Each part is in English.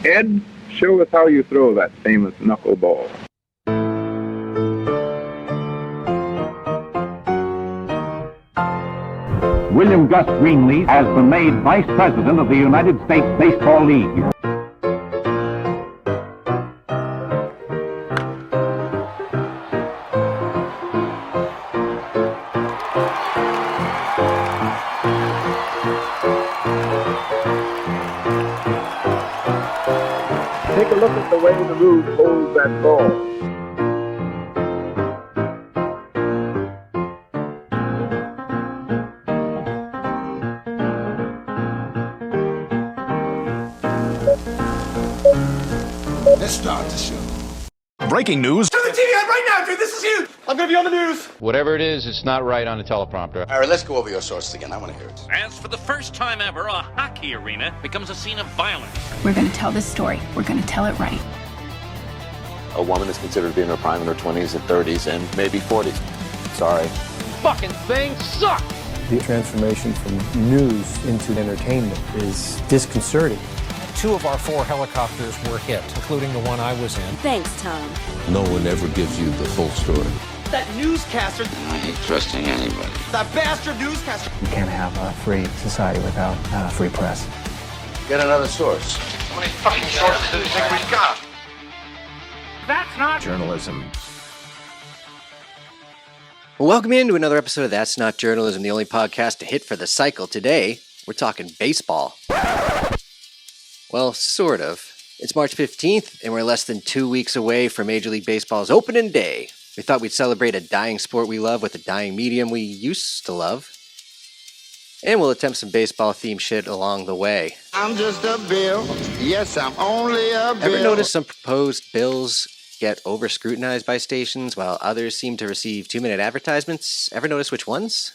Ed, show us how you throw that famous knuckleball. William Gus Greenleaf has been made Vice President of the United States Baseball League. Take a look at the way the Rube holds that ball. Let's start the show. Breaking news. Turn the TV on right now, dude. This is huge. I'm going to be on the news. Whatever it is, it's not right on a teleprompter. All right, let's go over your sources again. I want to hear it. As for the first time ever, a hockey arena becomes a scene of violence. We're going to tell this story. We're going to tell it right. A woman is considered to be in her prime in her 20s and 30s and maybe 40s. Sorry. Fucking thing sucks! The transformation from news into entertainment is disconcerting. 2 of our 4 helicopters were hit, including the one I was in. Thanks, Tom. No one ever gives you the full story. That newscaster. I hate trusting anybody. That bastard newscaster. You can't have a free society without a free press. Get another source. How many fucking sources do you think we've got? That's not Journalism. Welcome into another episode of That's Not Journalism, the only podcast to hit for the cycle. Today, we're talking baseball. Well, sort of. It's March 15th, and we're less than 2 weeks away from Major League Baseball's opening day. We thought we'd celebrate a dying sport we love with a dying medium we used to love. And we'll attempt some baseball-themed shit along the way. I'm just a bill. Yes, I'm only a bill. Ever notice some proposed bills get over-scrutanized by stations while others seem to receive 2-minute advertisements? Ever notice which ones?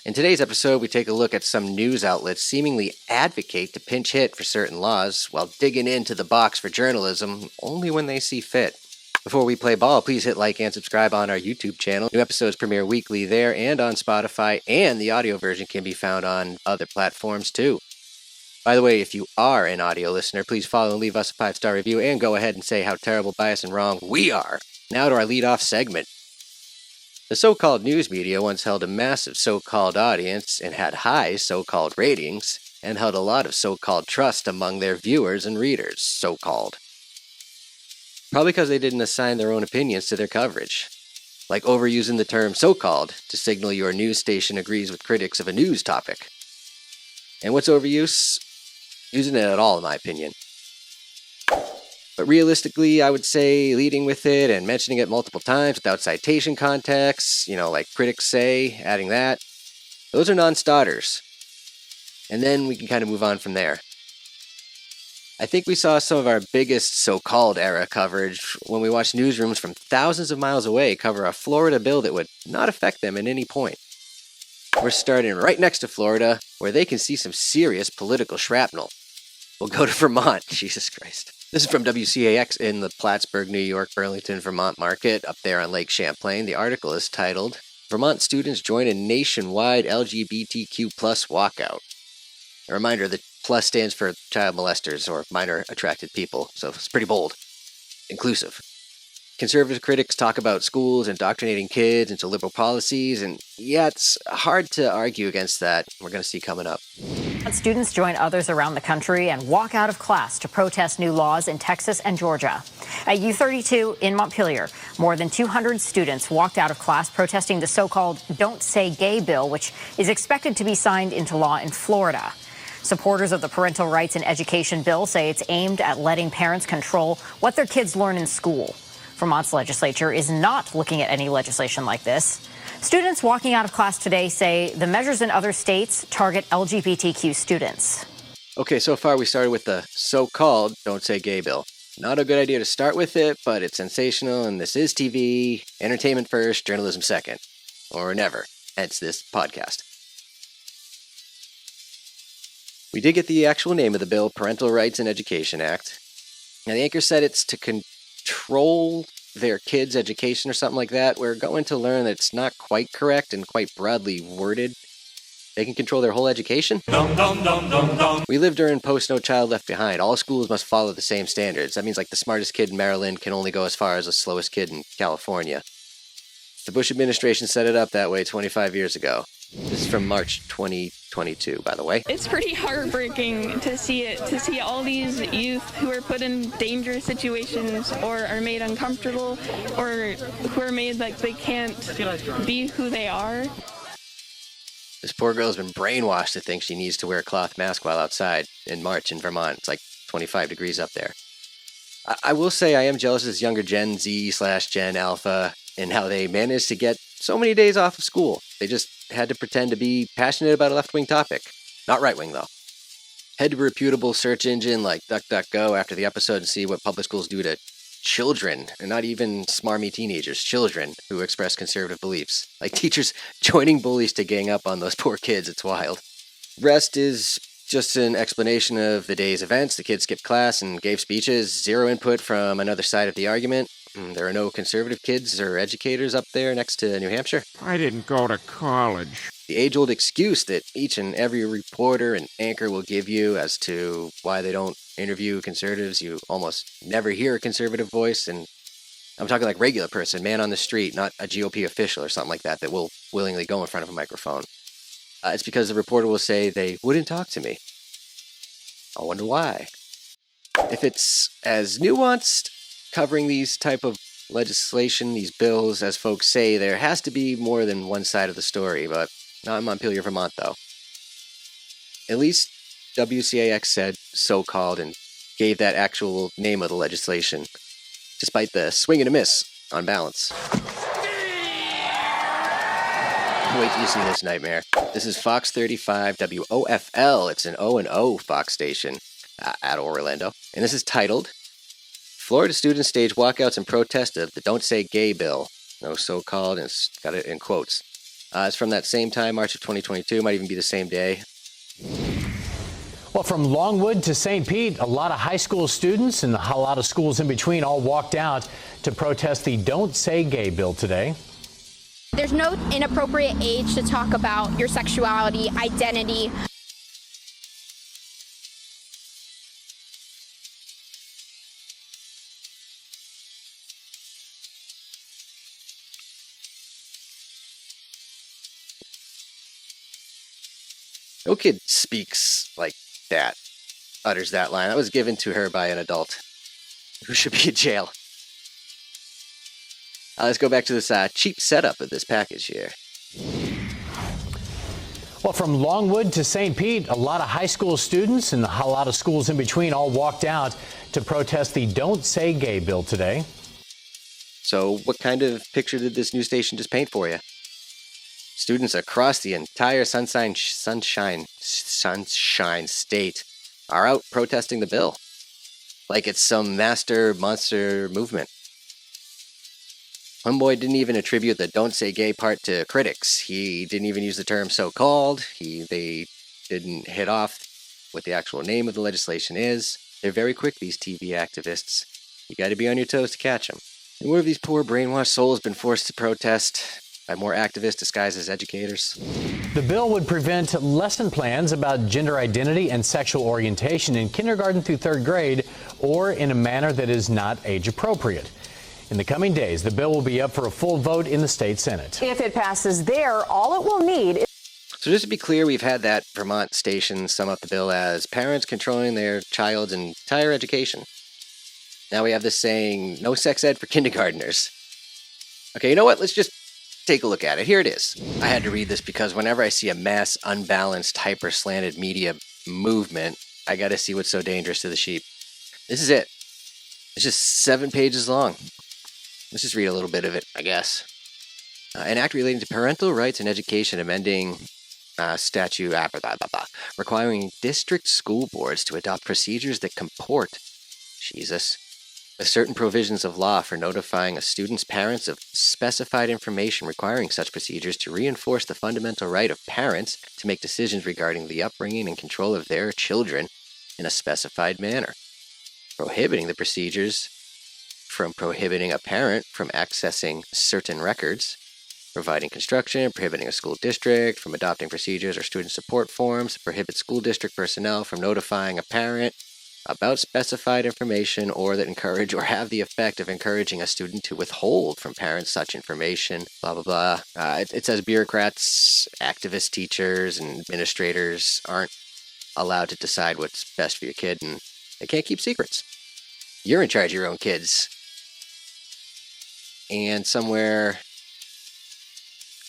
In today's episode, we take a look at some news outlets seemingly advocate to pinch hit for certain laws while digging into the box for journalism only when they see fit. Before we play ball, please hit like and subscribe on our YouTube channel. New episodes premiere weekly there and on Spotify, and the audio version can be found on other platforms too. By the way, if you are an audio listener, please follow and leave us a 5-star review and go ahead and say how terrible, biased, and wrong we are. Now to our lead-off segment. The so-called news media once held a massive so-called audience and had high so-called ratings and held a lot of so-called trust among their viewers and readers, so-called. Probably because they didn't assign their own opinions to their coverage. Like overusing the term so-called to signal your news station agrees with critics of a news topic. And what's overuse? Using it at all, in my opinion. But realistically, I would say leading with it and mentioning it multiple times without citation context, like critics say, adding that, those are non-starters. And then we can kind of move on from there. I think we saw some of our biggest so-called era coverage when we watched newsrooms from thousands of miles away cover a Florida bill that would not affect them at any point. We're starting right next to Florida, where they can see some serious political shrapnel. We'll go to Vermont, Jesus Christ. This is from WCAX in the Plattsburgh, New York, Burlington, Vermont market, up there on Lake Champlain. The article is titled, Vermont Students Join a Nationwide LGBTQ+ Walkout. A reminder that plus stands for child molesters or minor attracted people, so it's pretty bold. Inclusive. Conservative critics talk about schools indoctrinating kids into liberal policies, and yeah, it's hard to argue against that. We're going to see coming up. Students join others around the country and walk out of class to protest new laws in Texas and Georgia. At U32 in Montpelier, more than 200 students walked out of class protesting the so-called Don't Say Gay bill, which is expected to be signed into law in Florida. Supporters of the Parental Rights and Education bill say it's aimed at letting parents control what their kids learn in school. Vermont's legislature is not looking at any legislation like this. Students walking out of class today say the measures in other states target LGBTQ students. Okay, so far we started with the so-called Don't Say Gay bill. Not a good idea to start with it, but it's sensational, and this is TV, entertainment first, journalism second. Or never, hence this podcast. We did get the actual name of the bill, Parental Rights and Education Act. Now, the anchor said it's to control their kids' education or something like that. We're going to learn that it's not quite correct and quite broadly worded. they can control their whole education? We live during post-No Child Left Behind. All schools must follow the same standards. That means like the smartest kid in Maryland can only go as far as the slowest kid in California. The Bush administration set it up that way 25 years ago. This is from March 2022, by the way. It's pretty heartbreaking to see all these youth who are put in dangerous situations or are made uncomfortable or who are made like they can't be who they are. This poor girl's been brainwashed to think she needs to wear a cloth mask while outside in March in Vermont. It's like 25 degrees up there. I will say I am jealous of this younger Gen Z/Gen Alpha and how they managed to get so many days off of school. They just had to pretend to be passionate about a left-wing topic. Not right-wing, though. Head to a reputable search engine like DuckDuckGo after the episode and see what public schools do to children, and not even smarmy teenagers, children who express conservative beliefs. Like teachers joining bullies to gang up on those poor kids. It's wild. Rest is just an explanation of the day's events. The kids skipped class and gave speeches. Zero input from another side of the argument. There are no conservative kids or educators up there next to New Hampshire. I didn't go to college. The age-old excuse that each and every reporter and anchor will give you as to why they don't interview conservatives. You almost never hear a conservative voice, and I'm talking like regular person, man on the street, not a GOP official or something like that will willingly go in front of a microphone. It's because the reporter will say they wouldn't talk to me. I wonder why. If it's as nuanced covering these type of legislation, these bills, as folks say, there has to be more than one side of the story, but not in Montpelier, Vermont, though. At least WCAX said so-called and gave that actual name of the legislation, despite the swing and a miss on balance. Wait till you see this nightmare. This is Fox 35 WOFL. It's an O&O Fox station at Orlando. And this is titled, Florida students stage walkouts in protest of the Don't Say Gay bill. No so-called, and it's got it in quotes. It's from that same time, March of 2022, might even be the same day. Well, from Longwood to St. Pete, a lot of high school students and a lot of schools in between all walked out to protest the Don't Say Gay bill today. There's no inappropriate age to talk about your sexuality, identity. No kid speaks like that, utters that line. That was given to her by an adult who should be in jail. Let's go back to this cheap setup of this package here. Well, from Longwood to St. Pete, a lot of high school students and a lot of schools in between all walked out to protest the Don't Say Gay bill today. So what kind of picture did this news station just paint for you? Students across the entire Sunshine State are out protesting the bill. Like it's some monster movement. One boy didn't even attribute the Don't Say Gay part to critics. He didn't even use the term so-called. They didn't hit off what the actual name of the legislation is. They're very quick, these TV activists. You got to be on your toes to catch them. And where have these poor brainwashed souls been forced to protest by more activists disguised as educators? The bill would prevent lesson plans about gender identity and sexual orientation in kindergarten through third grade or in a manner that is not age appropriate. In the coming days, the bill will be up for a full vote in the state Senate. If it passes there, all it will need is... So just to be clear, we've had that Vermont station sum up the bill as parents controlling their child's entire education. Now we have this saying, no sex ed for kindergartners. Okay, you know what? Let's just take a look at it. Here it is. I had to read this because whenever I see a mass, unbalanced, hyper-slanted media movement, I got to see what's so dangerous to the sheep. This is it. It's just 7 pages long. Let's just read a little bit of it, I guess. An act relating to parental rights and education amending statute requiring district school boards to adopt procedures that comport, with certain provisions of law for notifying a student's parents of specified information requiring such procedures to reinforce the fundamental right of parents to make decisions regarding the upbringing and control of their children in a specified manner. Prohibiting the procedures from prohibiting a parent from accessing certain records, providing construction, prohibiting a school district from adopting procedures or student support forms, prohibit school district personnel from notifying a parent about specified information or that encourage or have the effect of encouraging a student to withhold from parents such information, blah, blah, blah. It says bureaucrats, activists, teachers, and administrators aren't allowed to decide what's best for your kid, and they can't keep secrets. You're in charge of your own kids. And somewhere,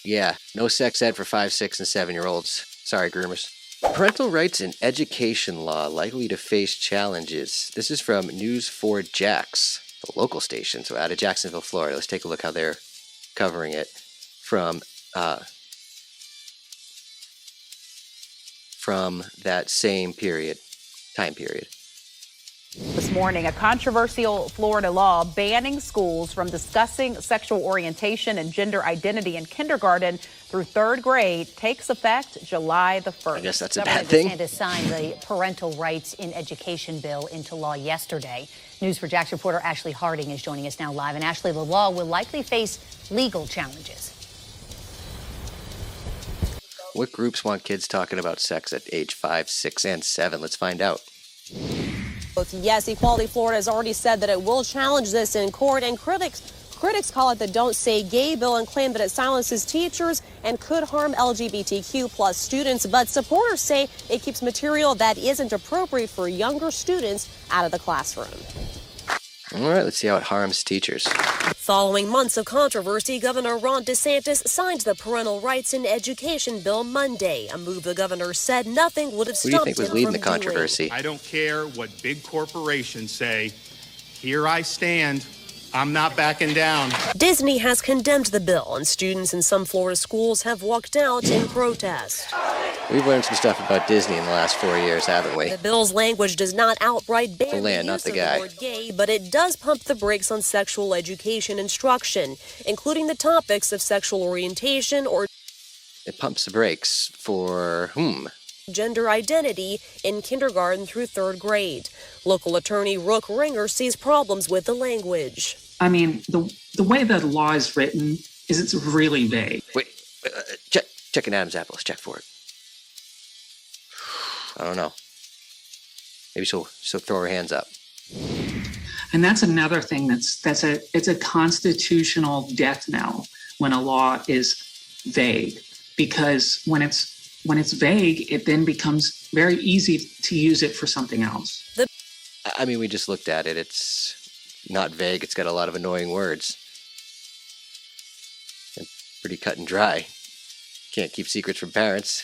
yeah, no sex ed for 5, 6, and 7-year-olds. Sorry, groomers. Parental rights in education law likely to face challenges. This is from News4 Jax, the local station, so out of Jacksonville, Florida. Let's take a look how they're covering it from that same time period. This morning, a controversial Florida law banning schools from discussing sexual orientation and gender identity in kindergarten through 3rd grade takes effect July the 1st. I guess that's a bad thing. Governor DeSantis signed the parental rights in education bill into law yesterday. News4 Jax reporter Ashley Harding is joining us now live. And Ashley, the law will likely face legal challenges. What groups want kids talking about sex at age 5, 6, and 7? Let's find out. Yes, Equality Florida has already said that it will challenge this in court, and critics call it the Don't Say Gay bill and claim that it silences teachers and could harm LGBTQ plus students. But supporters say it keeps material that isn't appropriate for younger students out of the classroom. All right, let's see how it harms teachers. Following months of controversy, Governor Ron DeSantis signed the parental rights in education bill Monday, a move the governor said nothing would have stopped him from doing. Who do you think was leading the controversy? I don't care what big corporations say. Here I stand. I'm not backing down. Disney has condemned the bill, and students in some Florida schools have walked out in protest. We've learned some stuff about Disney in the last 4 years, haven't we? The bill's language does not outright ban the not use the of guy. the word gay, but it does pump the brakes on sexual education instruction, including the topics of sexual orientation or It pumps the brakes for whom? Gender identity in kindergarten through 3rd grade. Local attorney Rook Ringer sees problems with the language. I mean, the way the law is written is it's really vague. Wait, check an Adam's apple. Let's check for it. I don't know. Maybe she'll throw her hands up. And that's another thing it's a constitutional death knell when a law is vague, because when it's vague, it then becomes very easy to use it for something else. I mean, we just looked at it. It's not vague. It's got a lot of annoying words. And pretty cut and dry. Can't keep secrets from parents.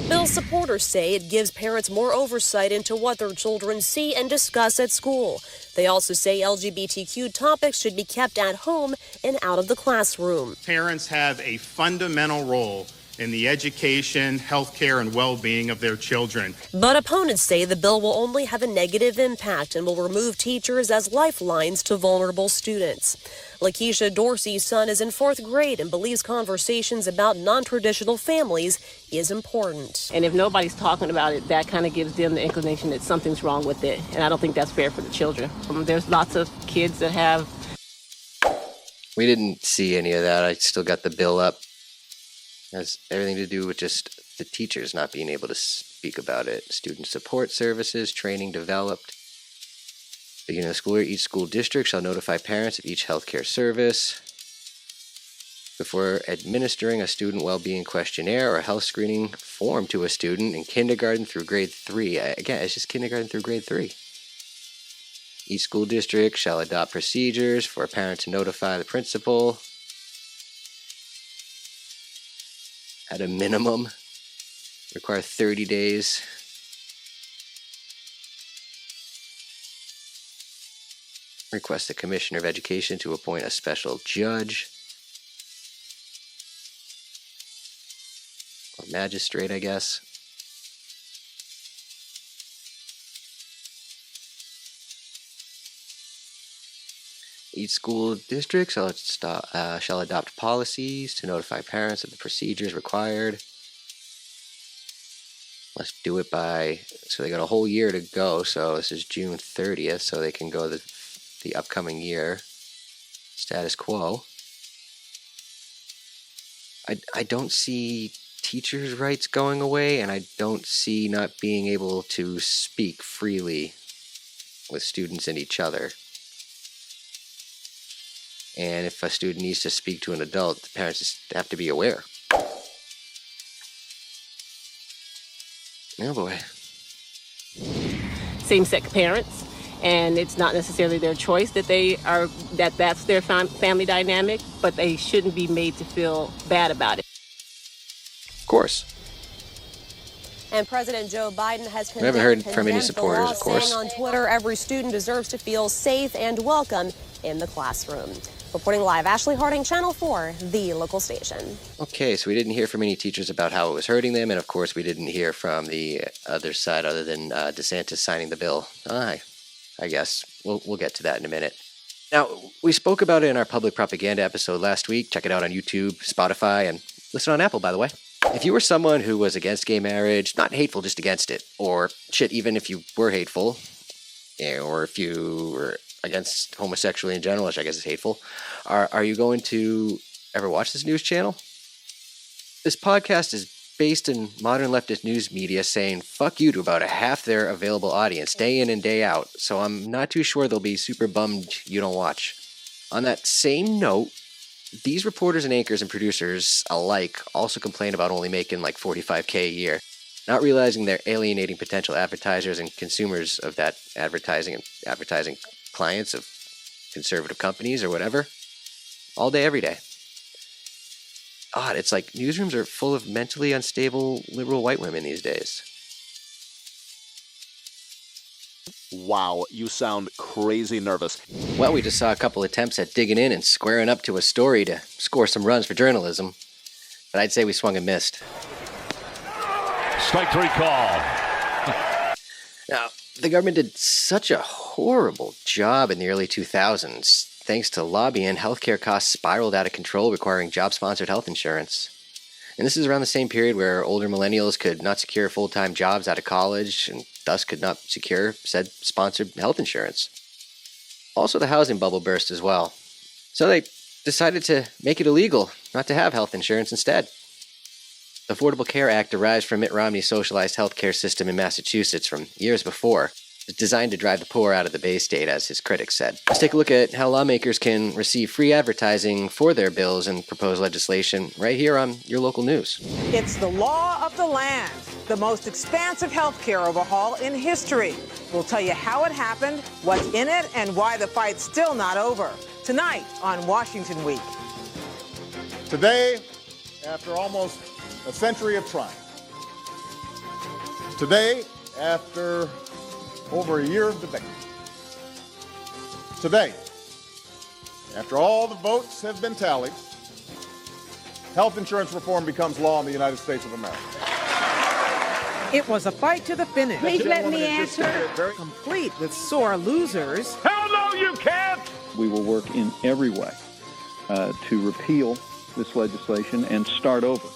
Bill supporters say it gives parents more oversight into what their children see and discuss at school. They also say LGBTQ topics should be kept at home and out of the classroom. Parents have a fundamental role in the education, healthcare, and well-being of their children. But opponents say the bill will only have a negative impact and will remove teachers as lifelines to vulnerable students. Lakeisha Dorsey's son is in 4th grade and believes conversations about non-traditional families is important. And if nobody's talking about it, that kind of gives them the inclination that something's wrong with it. And I don't think that's fair for the children. There's lots of kids that have... We didn't see any of that. I still got the bill up. It has everything to do with just the teachers not being able to speak about it. Student support services, training developed. Beginning of the school year, each school district shall notify parents of each healthcare service before administering a student well-being questionnaire or health screening form to a student in kindergarten through grade 3. Again, it's just kindergarten through grade 3. Each school district shall adopt procedures for a parent to notify the principal. At a minimum, require 30 days. Request the Commissioner of Education to appoint a special judge or magistrate, I guess. Each school district shall adopt policies to notify parents of the procedures required. Let's do it by, so they got a whole year to go, so this is June 30th, so they can go the upcoming year. Status quo. I don't see teachers' rights going away, and I don't see not being able to speak freely with students and each other. And if a student needs to speak to an adult, the parents just have to be aware. Oh boy. Same-sex parents, and it's not necessarily their choice that that's their family dynamic, but they shouldn't be made to feel bad about it. Of course. And President Joe Biden has We haven't heard from any supporters, of course. saying on Twitter, every student deserves to feel safe and welcome in the classroom. Reporting live, Ashley Harding, Channel 4, the local station. Okay, so we didn't hear from any teachers about how it was hurting them, and of course we didn't hear from the other side other than DeSantis signing the bill. I guess. We'll get to that in a minute. Now, we spoke about it in our public propaganda episode last week. Check it out on YouTube, Spotify, and listen on Apple, by the way. If you were someone who was against gay marriage, not hateful, just against it, or shit, even if you were hateful, or if you were against homosexuality in general, which I guess is hateful, are you going to ever watch this news channel? This podcast is based in modern leftist news media saying fuck you to about a half their available audience, day in and day out, so I'm not too sure they'll be super bummed you don't watch. On that same note, these reporters and anchors and producers alike also complain about only making like $45K a year, not realizing they're alienating potential advertisers and consumers of that advertising and advertising clients of conservative companies or whatever, all day, every day. Odd, it's like newsrooms are full of mentally unstable liberal white women these days. Wow, you sound crazy nervous. Well, we just saw a couple attempts at digging in and squaring up to a story to score some runs for journalism, but I'd say we swung and missed. Strike 3 call. Now, the government did such a horrible job in the early 2000s. Thanks to lobbying, healthcare costs spiraled out of control, requiring job-sponsored health insurance. And this is around the same period where older millennials could not secure full-time jobs out of college and thus could not secure said sponsored health insurance. Also, the housing bubble burst as well. So they decided to make it illegal not to have health insurance instead. The Affordable Care Act derives from Mitt Romney's socialized health care system in Massachusetts from years before. It's designed to drive the poor out of the Bay State, as his critics said. Let's take a look at how lawmakers can receive free advertising for their bills and proposed legislation right here on your local news. It's the law of the land, the most expansive health care overhaul in history. We'll tell you how it happened, what's in it, and why the fight's still not over. Tonight on Washington Week. Today, after almost a century of trying. Today, after over a year of debate. Today, after all the votes have been tallied, health insurance reform becomes law in the United States of America. It was a fight to the finish. Please let me answer. Complete with sore losers. Hell no, you can't! We will work in every way to repeal this legislation and start over.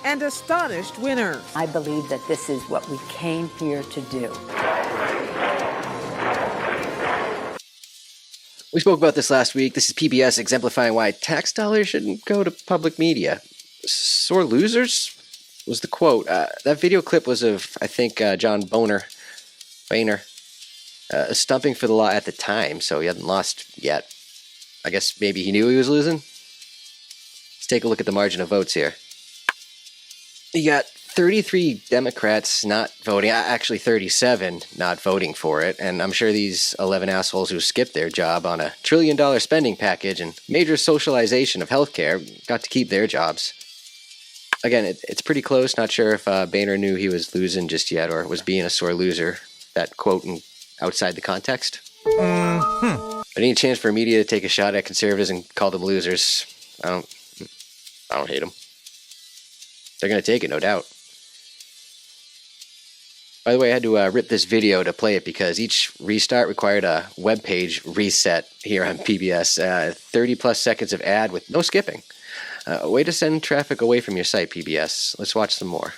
And astonished winners. I believe that this is what we came here to do. We spoke about this last week. This is PBS exemplifying why tax dollars shouldn't go to public media. Sore losers was the quote. That video clip was of, I think, John Boehner, stumping for the law at the time, so he hadn't lost yet. I guess maybe he knew he was losing. Let's take a look at the margin of votes here. You got 33 Democrats not voting, actually 37 not voting for it, and I'm sure these 11 assholes who skipped their job on a $1 trillion spending package and major socialization of healthcare got to keep their jobs. Again, it's pretty close. Not sure if Boehner knew he was losing just yet or was being a sore loser. That quote outside the context. But any chance for media to take a shot at conservatives and call them losers, I don't hate them. They're going to take it, no doubt. By the way, I had to rip this video to play it because each restart required a web page reset here on PBS. 30 plus seconds of ad with no skipping. A way to send traffic away from your site, PBS. Let's watch some more.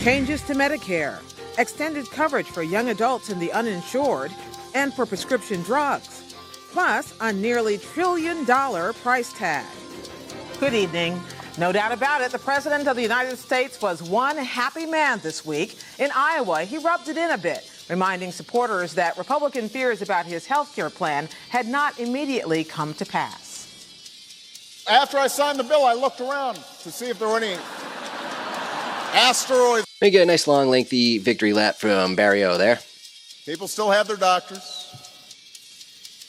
Changes to Medicare, extended coverage for young adults and the uninsured, and for prescription drugs. Plus, a nearly $1 trillion price tag. Good evening. No doubt about it, the President of the United States was one happy man this week. In Iowa, he rubbed it in a bit, reminding supporters that Republican fears about his health care plan had not immediately come to pass. After I signed the bill, I looked around to see if there were any asteroids. We get a nice long lengthy victory lap from Barrio there. People still have their doctors.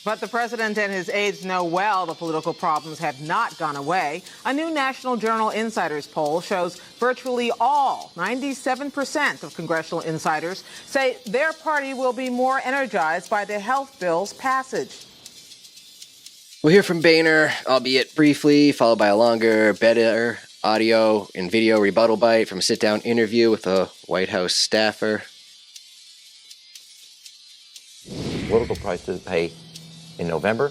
But the president and his aides know well the political problems have not gone away. A new National Journal Insiders poll shows virtually all, 97% of congressional insiders, say their party will be more energized by the health bill's passage. We'll hear from Boehner, albeit briefly, followed by a longer, better audio and video rebuttal bite from a sit-down interview with a White House staffer. Political price to pay in November.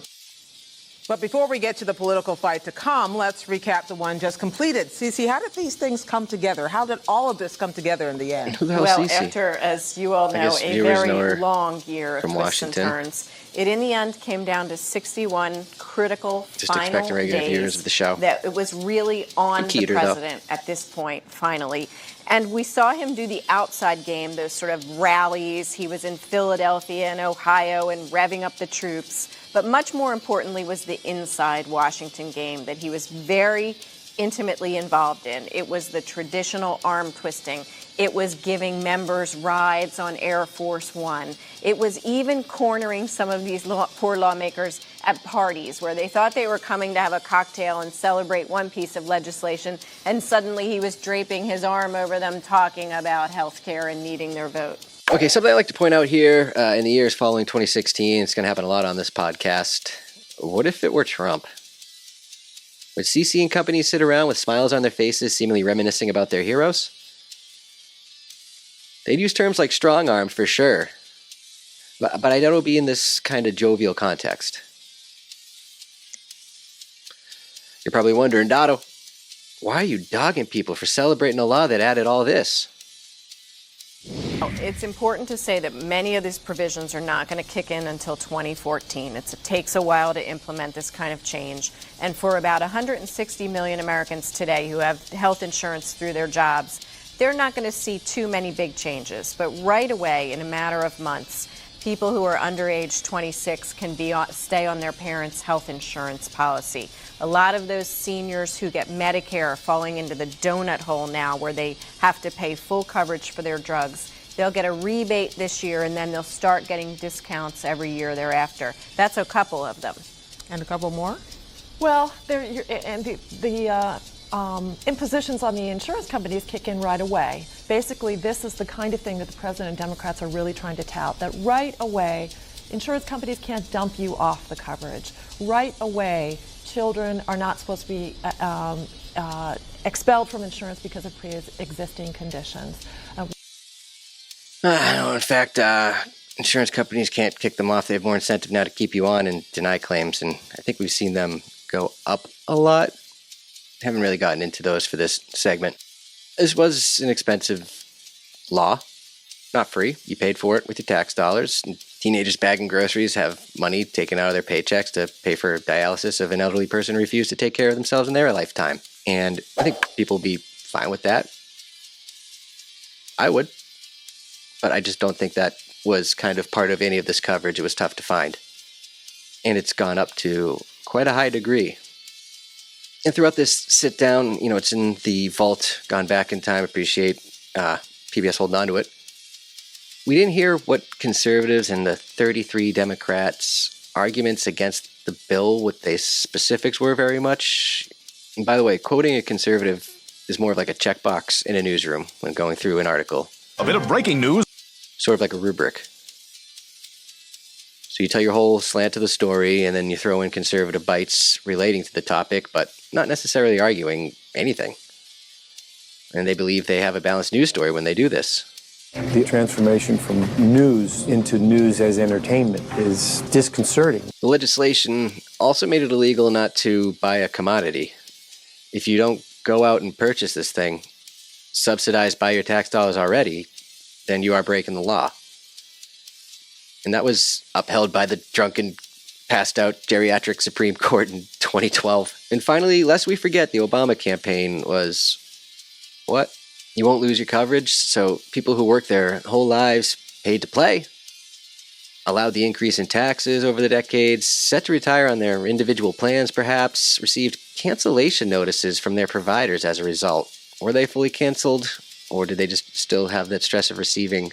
But before we get to the political fight to come, let's recap the one just completed. Cece, how did these things come together? How did all of this come together in the end? Well, after, as you all know, a very long year of twists and turns, it in the end came down to 61 critical final days of the show. That it was really on the president at this point, finally. And we saw him do the outside game, those sort of rallies. He was in Philadelphia and Ohio and revving up the troops. But much more importantly was the inside Washington game that he was very intimately involved in. It was the traditional arm twisting. It was giving members rides on Air Force One. It was even cornering some of these poor lawmakers at parties where they thought they were coming to have a cocktail and celebrate one piece of legislation, and suddenly he was draping his arm over them talking about health care and needing their vote. Okay, something I'd like to point out here in the years following 2016, it's going to happen a lot on this podcast. What if it were Trump? Would CC and company sit around with smiles on their faces, seemingly reminiscing about their heroes? They'd use terms like strong-armed for sure, but I doubt it would be in this kind of jovial context. You're probably wondering, Dotto, why are you dogging people for celebrating a law that added all this? It's important to say that many of these provisions are not going to kick in until 2014. It takes a while to implement this kind of change. And for about 160 million Americans today who have health insurance through their jobs, they're not going to see too many big changes. But right away, in a matter of months, people who are under age 26 can stay on their parents' health insurance policy. A lot of those seniors who get Medicare are falling into the donut hole now where they have to pay full coverage for their drugs. They'll get a rebate this year, and then they'll start getting discounts every year thereafter. That's a couple of them. And a couple more? Well, the impositions on the insurance companies kick in right away. Basically, this is the kind of thing that the president and Democrats are really trying to tout, that right away, insurance companies can't dump you off the coverage. Right away, children are not supposed to be expelled from insurance because of pre-existing conditions. No, in fact, insurance companies can't kick them off. They have more incentive now to keep you on and deny claims, and I think we've seen them go up a lot. Haven't really gotten into those for this segment. This was an expensive law, not free. You paid for it with your tax dollars. And teenagers bagging groceries have money taken out of their paychecks to pay for dialysis if an elderly person refused to take care of themselves in their lifetime. And I think people would be fine with that. I would. But I just don't think that was kind of part of any of this coverage. It was tough to find. And it's gone up to quite a high degree. And throughout this sit down, it's in the vault, gone back in time. Appreciate PBS holding on to it. We didn't hear what conservatives and the 33 Democrats' arguments against the bill, what the specifics were very much. And by the way, quoting a conservative is more of like a checkbox in a newsroom when going through an article. A bit of breaking news. Sort of like a rubric. So you tell your whole slant of the story, and then you throw in conservative bites relating to the topic, but not necessarily arguing anything. And they believe they have a balanced news story when they do this. The transformation from news into news as entertainment is disconcerting. The legislation also made it illegal not to buy a commodity. If you don't go out and purchase this thing, subsidized by your tax dollars already, then you are breaking the law. And that was upheld by the drunken, passed out geriatric Supreme Court in 2012. And finally, lest we forget, the Obama campaign was, what? You won't lose your coverage, so people who work their whole lives paid to play, allowed the increase in taxes over the decades, set to retire on their individual plans perhaps, received cancellation notices from their providers as a result. Were they fully canceled, or did they just still have that stress of receiving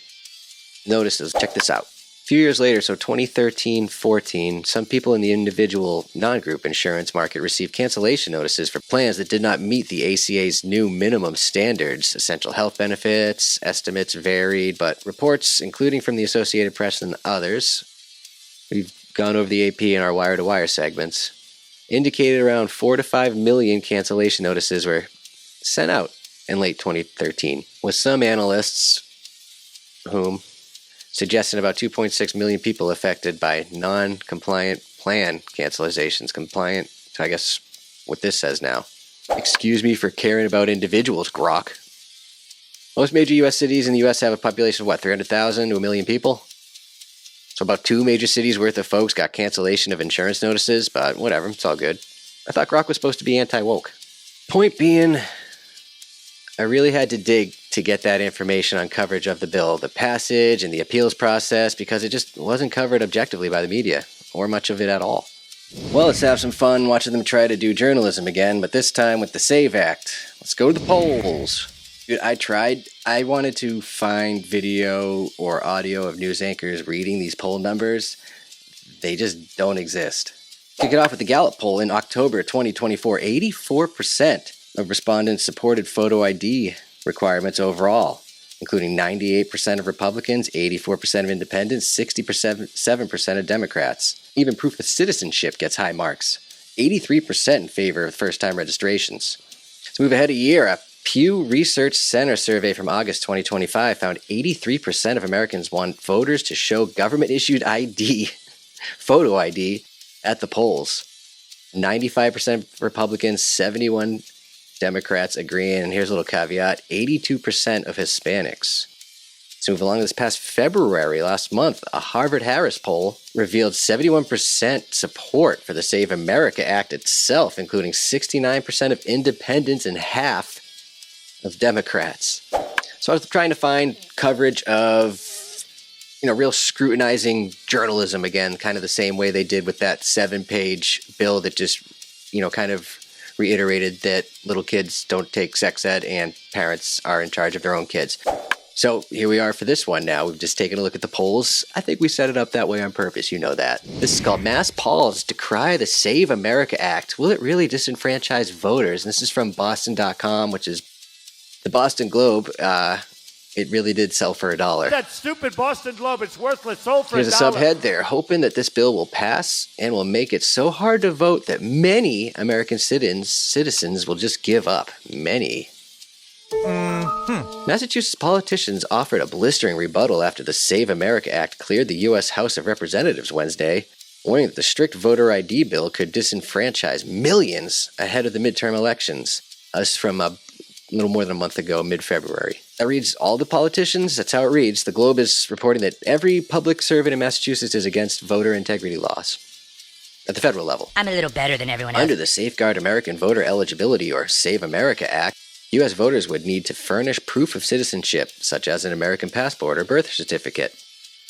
notices? Check this out. A few years later, so 2013-14, some people in the individual non-group insurance market received cancellation notices for plans that did not meet the ACA's new minimum standards. Essential health benefits, estimates varied, but reports, including from the Associated Press and others, we've gone over the AP in our wire-to-wire segments, indicated around 4 to 5 million cancellation notices were sent out in late 2013, with some analysts suggesting about 2.6 million people affected by non-compliant plan cancelizations. Compliant to, I guess, what this says now. Excuse me for caring about individuals, grok. Most major U.S. cities in the U.S. have a population of, what, 300,000 to a million people? So about 2 major cities worth of folks got cancellation of insurance notices, but whatever, it's all good. I thought grok was supposed to be anti-woke. Point being, I really had to dig to get that information on coverage of the bill, the passage and the appeals process, because it just wasn't covered objectively by the media, or much of it at all. Well, let's have some fun watching them try to do journalism again, but this time with the SAVE Act. Let's go to the polls. Dude, I tried. I wanted to find video or audio of news anchors reading these poll numbers. They just don't exist. Kick it off with the Gallup poll in October 2024. 84% of respondents supported photo ID requirements overall, including 98% of Republicans, 84% of independents, 67% of Democrats. Even proof of citizenship gets high marks, 83% in favor of first-time registrations. Let's move ahead a year. A Pew Research Center survey from August 2025 found 83% of Americans want voters to show government-issued ID, photo ID, at the polls. 95% Republicans, 71 Democrats agreeing, and here's a little caveat, 82% of Hispanics. Let's move along. This past February, last month, a Harvard-Harris poll revealed 71% support for the Save America Act itself, including 69% of independents and half of Democrats. So I was trying to find coverage of, real scrutinizing journalism again, kind of the same way they did with that 7-page bill that just, kind of reiterated that little kids don't take sex ed and parents are in charge of their own kids. So here we are for this one now. We've just taken a look at the polls. I think we set it up that way on purpose. You know that. This is called Mass Polls Decry the Save America Act. Will it really disenfranchise voters? And this is from Boston.com, which is the Boston Globe. It really did sell for $1. That stupid Boston Globe, it's worthless. Sold for $1. Here's a subhead there, hoping that this bill will pass and will make it so hard to vote that many American citizens will just give up. Many. Massachusetts politicians offered a blistering rebuttal after the Save America Act cleared the U.S. House of Representatives Wednesday, warning that the strict voter ID bill could disenfranchise millions ahead of the midterm elections. Us from a little more than a month ago, mid-February. That reads, all the politicians, that's how it reads. The Globe is reporting that every public servant in Massachusetts is against voter integrity laws at the federal level. I'm a little better than everyone else. Under the Safeguard American Voter Eligibility, or Save America Act, U.S. voters would need to furnish proof of citizenship, such as an American passport or birth certificate,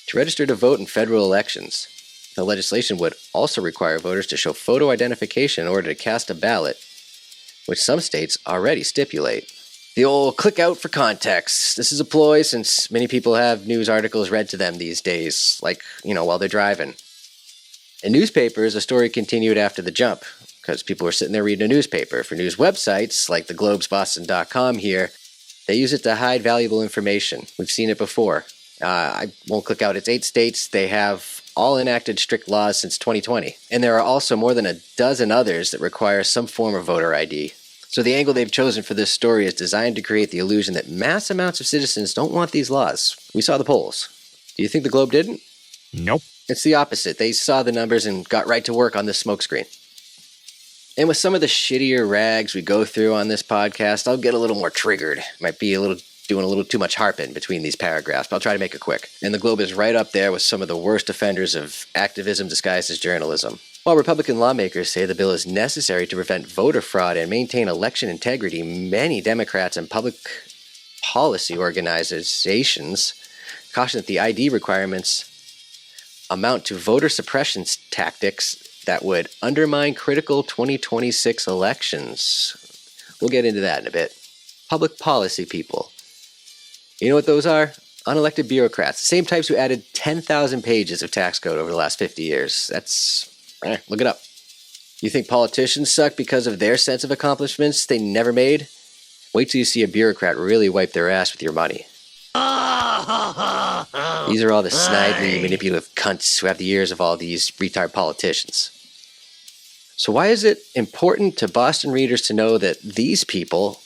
to register to vote in federal elections. The legislation would also require voters to show photo identification in order to cast a ballot, which some states already stipulate. The old click out for context. This is a ploy since many people have news articles read to them these days, like, while they're driving. In newspapers, the story continued after the jump, because people were sitting there reading a newspaper. For news websites, like the Globe's Boston.com here, they use it to hide valuable information. We've seen it before. I won't click out. It's 8 states. They have all enacted strict laws since 2020. And there are also more than a dozen others that require some form of voter ID. So the angle they've chosen for this story is designed to create the illusion that mass amounts of citizens don't want these laws. We saw the polls. Do you think the Globe didn't? Nope. It's the opposite. They saw the numbers and got right to work on this smokescreen. And with some of the shittier rags we go through on this podcast, I'll get a little more triggered. Might be doing a little too much harping between these paragraphs, but I'll try to make it quick. And the Globe is right up there with some of the worst offenders of activism disguised as journalism. While Republican lawmakers say the bill is necessary to prevent voter fraud and maintain election integrity, many Democrats and public policy organizations caution that the ID requirements amount to voter suppression tactics that would undermine critical 2026 elections. We'll get into that in a bit. Public policy people. You know what those are? Unelected bureaucrats. The same types who added 10,000 pages of tax code over the last 50 years. Look it up. You think politicians suck because of their sense of accomplishments they never made? Wait till you see a bureaucrat really wipe their ass with your money. These are all the snidely, manipulative cunts who have the ears of all these retard politicians. So why is it important to Boston readers to know that these people,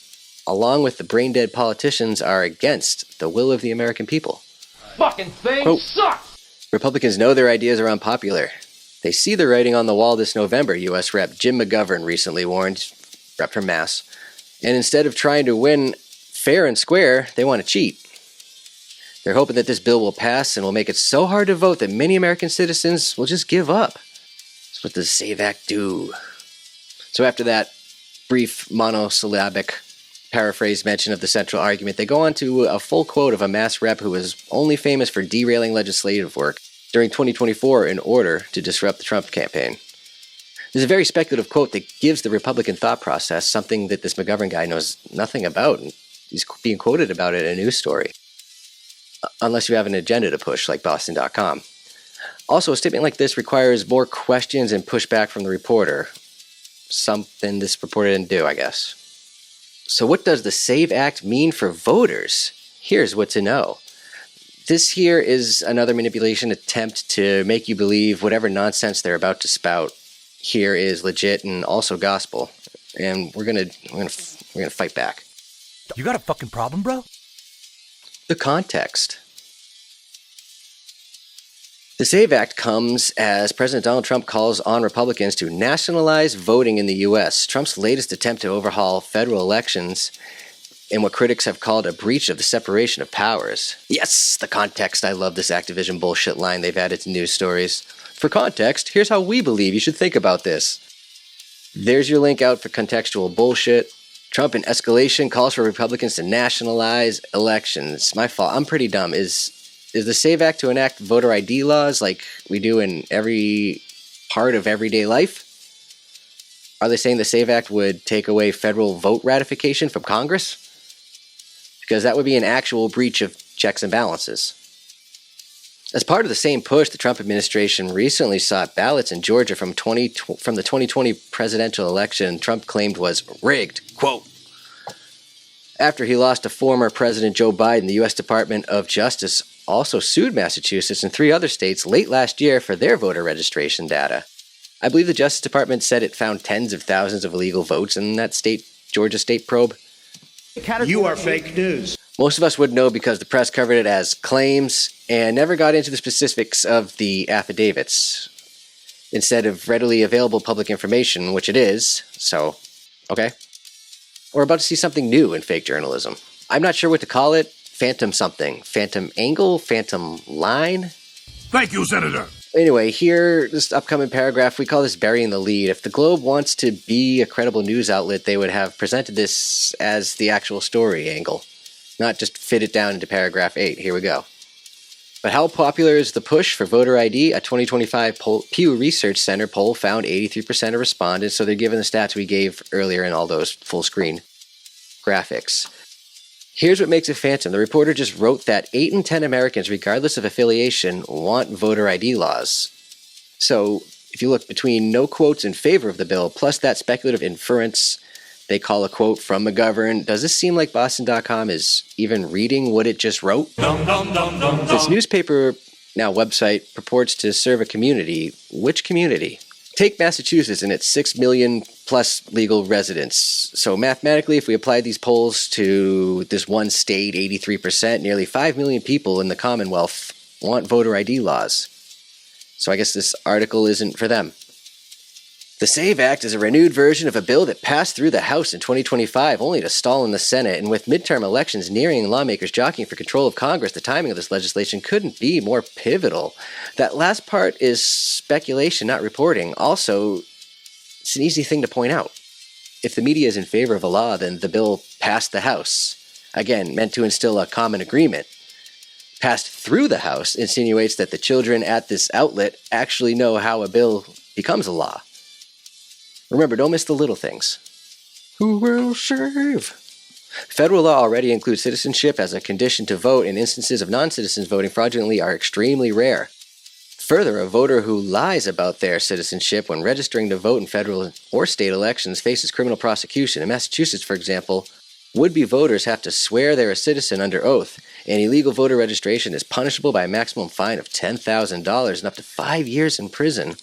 along with the brain-dead politicians, are against the will of the American people? Fucking thing Quote, sucks! Republicans know their ideas are unpopular. They see the writing on the wall this November, U.S. Rep. Jim McGovern recently warned, rep from Mass. And instead of trying to win fair and square, they want to cheat. They're hoping that this bill will pass and will make it so hard to vote that many American citizens will just give up. That's what does SAVE Act do? So after that brief monosyllabic paraphrase mention of the central argument, they go on to a full quote of a Mass rep who was only famous for derailing legislative work during 2024 in order to disrupt the Trump campaign. This is a very speculative quote that gives the Republican thought process, something that this McGovern guy knows nothing about, and he's being quoted about it in a news story. Unless you have an agenda to push, like Boston.com. Also, a statement like this requires more questions and pushback from the reporter. Something this reporter didn't do, I guess. So what does the SAVE Act mean for voters? Here's what to know. This here is another manipulation attempt to make you believe whatever nonsense they're about to spout here is legit and also gospel. And we're gonna fight back. You got a fucking problem, bro? The context. The SAVE Act comes as President Donald Trump calls on Republicans to nationalize voting in the U.S., Trump's latest attempt to overhaul federal elections in what critics have called a breach of the separation of powers. Yes, the context. I love this Activision bullshit line they've added to news stories. For context, here's how we believe you should think about this. There's your link out for contextual bullshit. Trump in escalation calls for Republicans to nationalize elections. My fault. I'm pretty dumb. Is the SAVE Act to enact voter ID laws like we do in every part of everyday life? Are they saying the SAVE Act would take away federal vote ratification from Congress? Because that would be an actual breach of checks and balances. As part of the same push, the Trump administration recently sought ballots in Georgia from the 2020 presidential election Trump claimed was rigged, quote. After he lost to former President Joe Biden, the U.S. Department of Justice also sued Massachusetts and 3 other states late last year for their voter registration data. I believe the Justice Department said it found tens of thousands of illegal votes in that Georgia state probe. You are fake news. Most of us would know because the press covered it as claims and never got into the specifics of the affidavits, instead of readily available public information, which it is, so, okay. We're about to see something new in fake journalism. I'm not sure what to call it. Phantom something. Phantom angle? Phantom line? Thank you, Senator. Anyway, here, this upcoming paragraph, we call this burying the lead. If the Globe wants to be a credible news outlet, they would have presented this as the actual story angle, not just fit it down into paragraph 8. Here we go. But how popular is the push for voter ID? A 2025 Pew Research Center poll found 83% of respondents, so they're given the stats we gave earlier in all those full screen graphics. Here's what makes it phantom. The reporter just wrote that 8 in 10 Americans, regardless of affiliation, want voter ID laws. So if you look between no quotes in favor of the bill, plus that speculative inference they call a quote from McGovern, does this seem like Boston.com is even reading what it just wrote? This newspaper, now website, purports to serve a community. Which community? Take Massachusetts and its 6 million plus legal residents. So mathematically, if we apply these polls to this one state, 83%, nearly 5 million people in the Commonwealth want voter ID laws. So I guess this article isn't for them. The SAVE Act is a renewed version of a bill that passed through the House in 2025, only to stall in the Senate. And with midterm elections nearing and lawmakers jockeying for control of Congress, the timing of this legislation couldn't be more pivotal. That last part is speculation, not reporting. Also, it's an easy thing to point out. If the media is in favor of a law, then the bill passed the House. Again, meant to instill a common agreement. Passed through the House insinuates that the children at this outlet actually know how a bill becomes a law. Remember, don't miss the little things. Who will serve? Federal law already includes citizenship as a condition to vote, and instances of non-citizens voting fraudulently are extremely rare. Further, a voter who lies about their citizenship when registering to vote in federal or state elections faces criminal prosecution. In Massachusetts, for example, would-be voters have to swear they're a citizen under oath, and illegal voter registration is punishable by a maximum fine of $10,000 and up to 5 years in prison.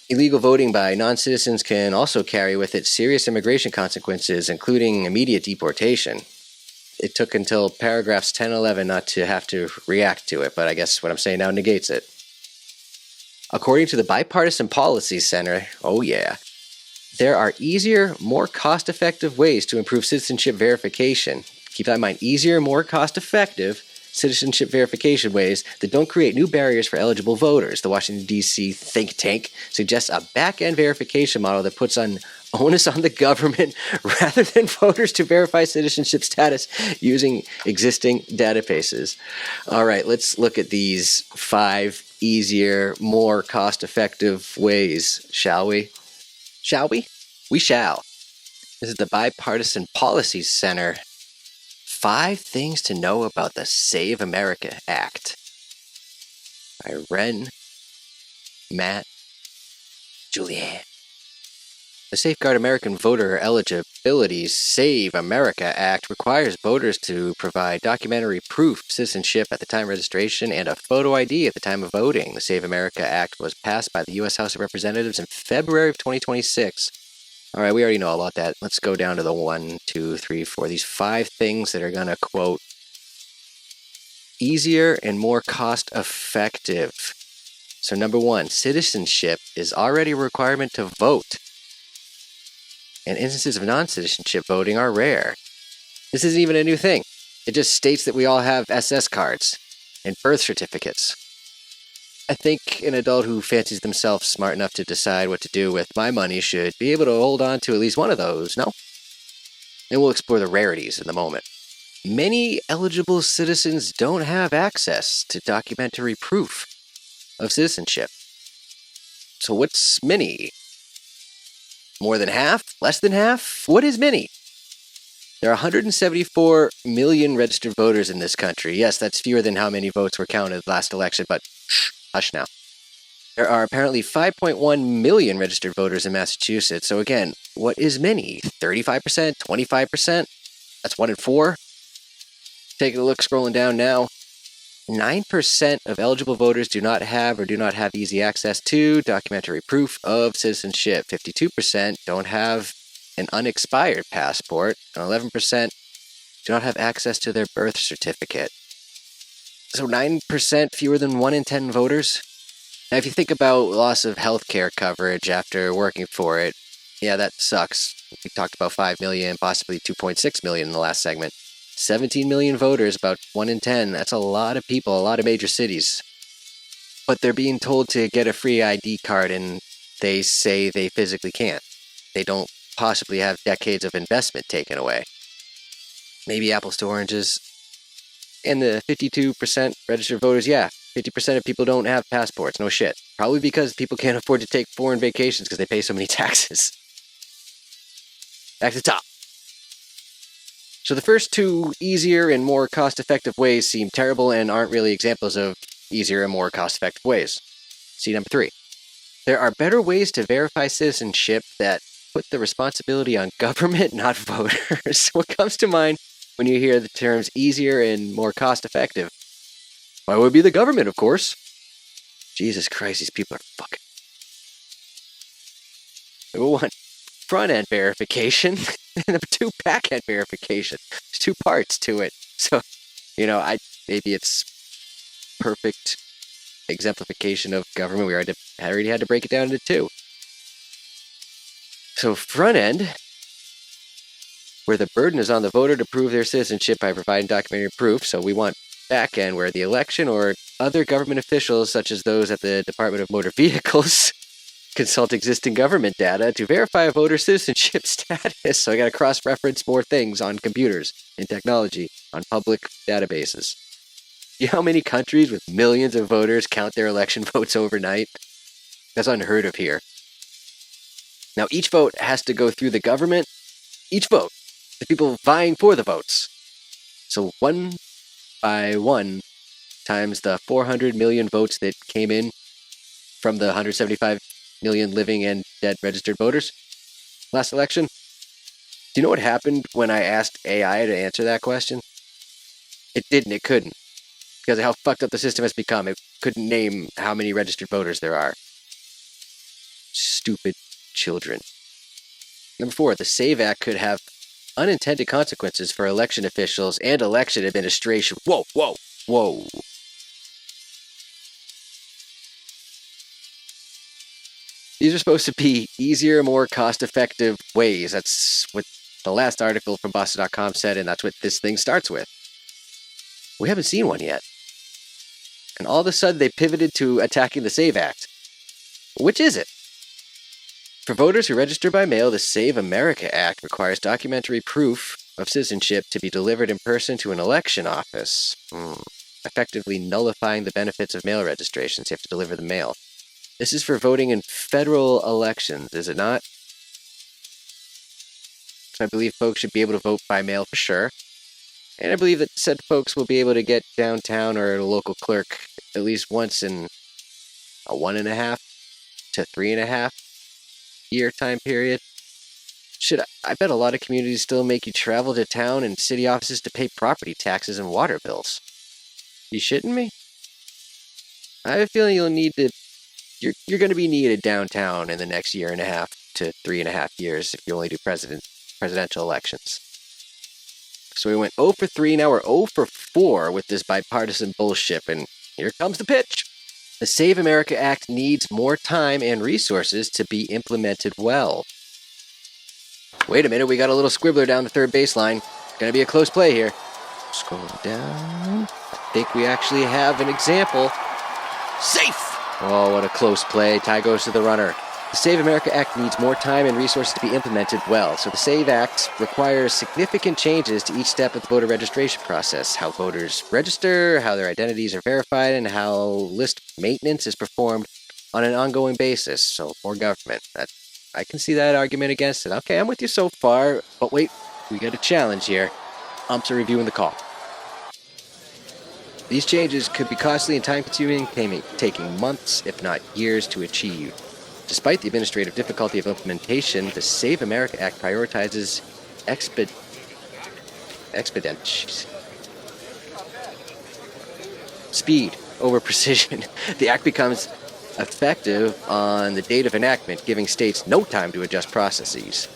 Illegal voting by non-citizens can also carry with it serious immigration consequences, including immediate deportation. It took until paragraphs 10 and 11 not to have to react to it, but I guess what I'm saying now negates it. According to the Bipartisan Policy Center, oh yeah, there are easier, more cost-effective ways to improve citizenship verification. Keep that in mind, easier, more cost-effective citizenship verification ways that don't create new barriers for eligible voters. The Washington, D.C. think tank suggests a back-end verification model that puts an onus on the government rather than voters to verify citizenship status using existing databases. All right, let's look at these 5 easier, more cost-effective ways, shall we? Shall we? We shall. This is the Bipartisan Policy Center. 5 things to know about the Save America Act by Ren, Matt, Julianne. The Safeguard American Voter Eligibility Save America Act requires voters to provide documentary proof of citizenship at the time of registration and a photo ID at the time of voting. The Save America Act was passed by the U.S. House of Representatives in February of 2026. All right, we already know about that. Let's go down to the 1, 2, 3, 4. These 5 things that are going to, quote, easier and more cost-effective. So number 1, citizenship is already a requirement to vote. And instances of non-citizenship voting are rare. This isn't even a new thing. It just states that we all have SS cards and birth certificates. I think an adult who fancies themselves smart enough to decide what to do with my money should be able to hold on to at least one of those, no? And we'll explore the rarities in a moment. Many eligible citizens don't have access to documentary proof of citizenship. So what's many? More than half? Less than half? What is many? There are 174 million registered voters in this country. Yes, that's fewer than how many votes were counted last election, but shh. Hush now. There are apparently 5.1 million registered voters in Massachusetts. So again, what is many? 35%? 25%? That's 1 in 4? Taking a look, scrolling down now. 9% of eligible voters do not have easy access to documentary proof of citizenship. 52% don't have an unexpired passport. And 11% do not have access to their birth certificate. So 9% fewer than 1 in 10 voters. Now, if you think about loss of health care coverage after working for it, yeah, that sucks. We talked about 5 million, possibly 2.6 million in the last segment. 17 million voters, about 1 in 10. That's a lot of people, a lot of major cities. But they're being told to get a free ID card, and they say they physically can't. They don't possibly have decades of investment taken away. Maybe apples to oranges. And the 52% registered voters, yeah, 50% of people don't have passports. No shit. Probably because people can't afford to take foreign vacations because they pay so many taxes. Back to the top. So the first 2 easier and more cost-effective ways seem terrible and aren't really examples of easier and more cost-effective ways. See number 3. There are better ways to verify citizenship that put the responsibility on government, not voters. What comes to mind when you hear the terms easier and more cost-effective? Why would it be the government, of course? Jesus Christ, these people are fucking... Number 1, front-end verification. Number 2, back-end verification. There's 2 parts to it. So, maybe it's perfect exemplification of government. We already had to break it down into 2. So front end, where the burden is on the voter to prove their citizenship by providing documentary proof. So we want back end, where the election or other government officials, such as those at the Department of Motor Vehicles, consult existing government data to verify a voter's citizenship status. So I got to cross-reference more things on computers and technology on public databases. You know how many countries with millions of voters count their election votes overnight? That's unheard of here. Now, each vote has to go through the government. Each vote, the people vying for the votes. So 1 by 1 times the 400 million votes that came in from the 175 million living and dead registered voters last election. Do you know what happened when I asked AI to answer that question? It couldn't. Because of how fucked up the system has become. It couldn't name how many registered voters there are. Stupid children. Number 4, the SAVE Act could have unintended consequences for election officials and election administration. Whoa. These are supposed to be easier, more cost-effective ways. That's what the last article from Boston.com said, and that's what this thing starts with. We haven't seen one yet. And all of a sudden, they pivoted to attacking the SAVE Act. Which is it? For voters who register by mail, the Save America Act requires documentary proof of citizenship to be delivered in person to an election office, effectively nullifying the benefits of mail registrations. You have to deliver the mail. This is for voting in federal elections, is it not? So I believe folks should be able to vote by mail for sure. And I believe that said folks will be able to get downtown or at a local clerk at least once in a 1.5 to 3.5 year time period. I bet a lot of communities still make you travel to town and city offices to pay property taxes and water bills. You shitting me? I have a feeling you're going to be needed downtown in the next 1.5 to 3.5 years if you only do presidential elections. So we went 0 for 3, now we're 0 for 4 with this bipartisan bullshit, and here comes the pitch. The Save America Act needs more time and resources to be implemented well. Wait a minute, we got a little squibbler down the third baseline. Gonna be a close play here. Scrolling down. I think we actually have an example. Safe! Oh, what a close play. Tie goes to the runner. The Save America Act needs more time and resources to be implemented well. So the SAVE Act requires significant changes to each step of the voter registration process. How voters register, how their identities are verified, and how list maintenance is performed on an ongoing basis. So more government. I can see that argument against it. Okay, I'm with you so far. But wait, we got a challenge here. UMPs are reviewing the call. These changes could be costly and time-consuming, taking months, if not years, to achieve. Despite the administrative difficulty of implementation, the Save America Act prioritizes speed over precision. The act becomes effective on the date of enactment, giving states no time to adjust processes.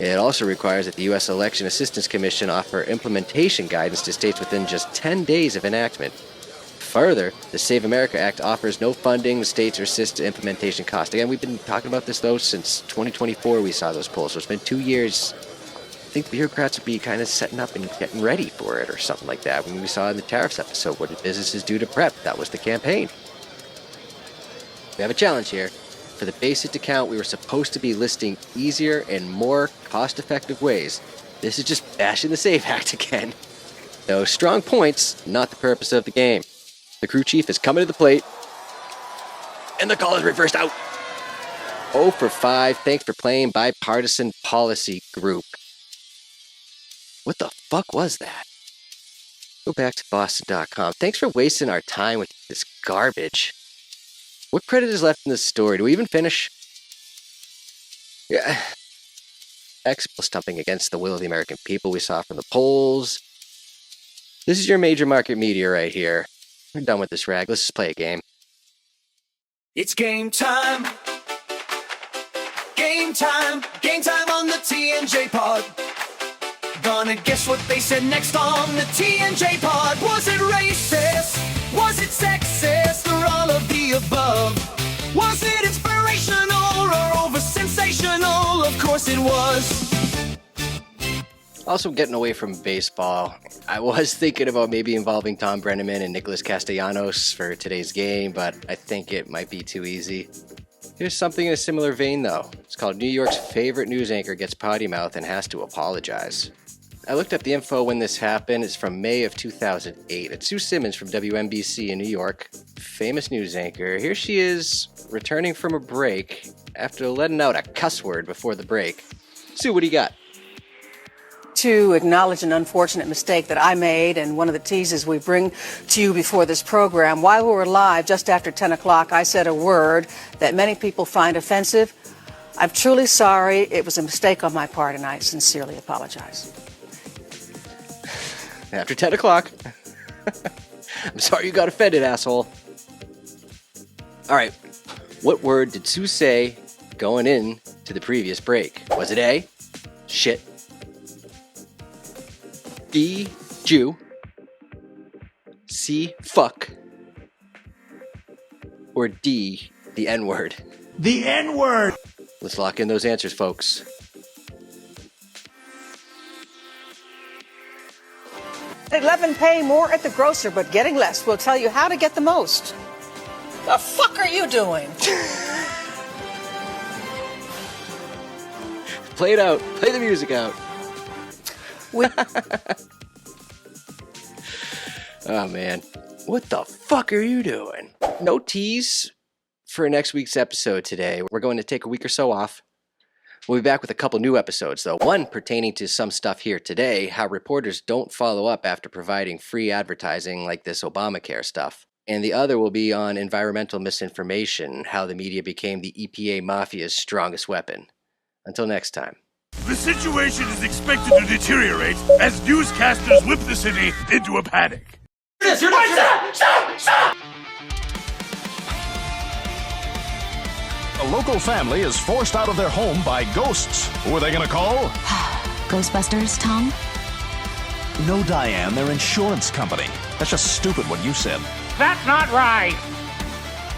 It also requires that the U.S. Election Assistance Commission offer implementation guidance to states within just 10 days of enactment. Further, the Save America Act offers no funding to states or assists to implementation costs. Again, we've been talking about this, though, since 2024 we saw those polls. So it's been 2 years. I think bureaucrats would be kind of setting up and getting ready for it or something like that. When we saw in the tariffs episode, what did businesses do to prep? That was the campaign. We have a challenge here. For the basic account, we were supposed to be listing easier and more cost-effective ways. This is just bashing the SAVE Act again. Those strong points, not the purpose of the game. The crew chief is coming to the plate. And the call is reversed out. 0 for 5. Thanks for playing bipartisan policy group. What the fuck was that? Go back to Boston.com. Thanks for wasting our time with this garbage. What credit is left in this story? Do we even finish? Yeah. Stumping against the will of the American people we saw from the polls. This is your major market media right here. We're done with this rag. Let's just play a game. It's game time. Game time. Game time on the TNJ pod. Gonna guess what they said next on the TNJ pod. Was it racist? Was it sexist? Or all of the above? Was it inspirational or over sensational? Or yes it was. Also, getting away from baseball, I was thinking about maybe involving Tom Brenneman and Nicholas Castellanos for today's game, but I think it might be too easy. Here's something in a similar vein, though. It's called New York's favorite news anchor gets potty mouth and has to apologize. I looked up the info when this happened. It's from May of 2008. It's Sue Simmons from WNBC in New York, famous news anchor. Here she is, returning from a break after letting out a cuss word before the break. Sue, what do you got? To acknowledge an unfortunate mistake that I made and one of the teases we bring to you before this program. While we were live, just after 10 o'clock, I said a word that many people find offensive. I'm truly sorry. It was a mistake on my part, and I sincerely apologize. After 10 o'clock. I'm sorry you got offended, asshole. All right. What word did Sue say going in to the previous break? Was it A, shit, B, Jew, C, fuck, or D, the N-word? The N-word! Let's lock in those answers, folks. At 11, paying more at the grocer, but getting less. We'll tell you how to get the most. The fuck are you doing? Play it out. Play the music out. Oh, man. What the fuck are you doing? No tease for next week's episode today. We're going to take a week or so off. We'll be back with a couple new episodes, though. One pertaining to some stuff here today, how reporters don't follow up after providing free advertising like this Obamacare stuff. And the other will be on environmental misinformation, how the media became the EPA mafia's strongest weapon. Until next time. The situation is expected to deteriorate as newscasters whip the city into a panic. Stop! A local family is forced out of their home by ghosts. Who are they gonna call? Ghostbusters, Tom? No, Diane, their insurance company. That's just stupid what you said. That's not right.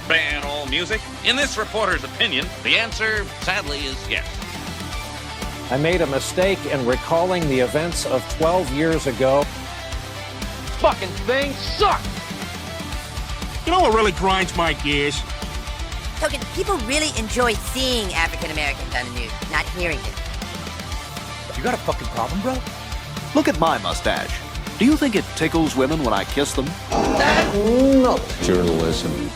Ban all music? In this reporter's opinion, the answer, sadly, is yes. I made a mistake in recalling the events of 12 years ago. Fucking thing sucks. You know what really grinds my gears? So do people really enjoy seeing African Americans on the news, not hearing them? You got a fucking problem, bro? Look at my mustache. Do you think it tickles women when I kiss them? No. Journalism.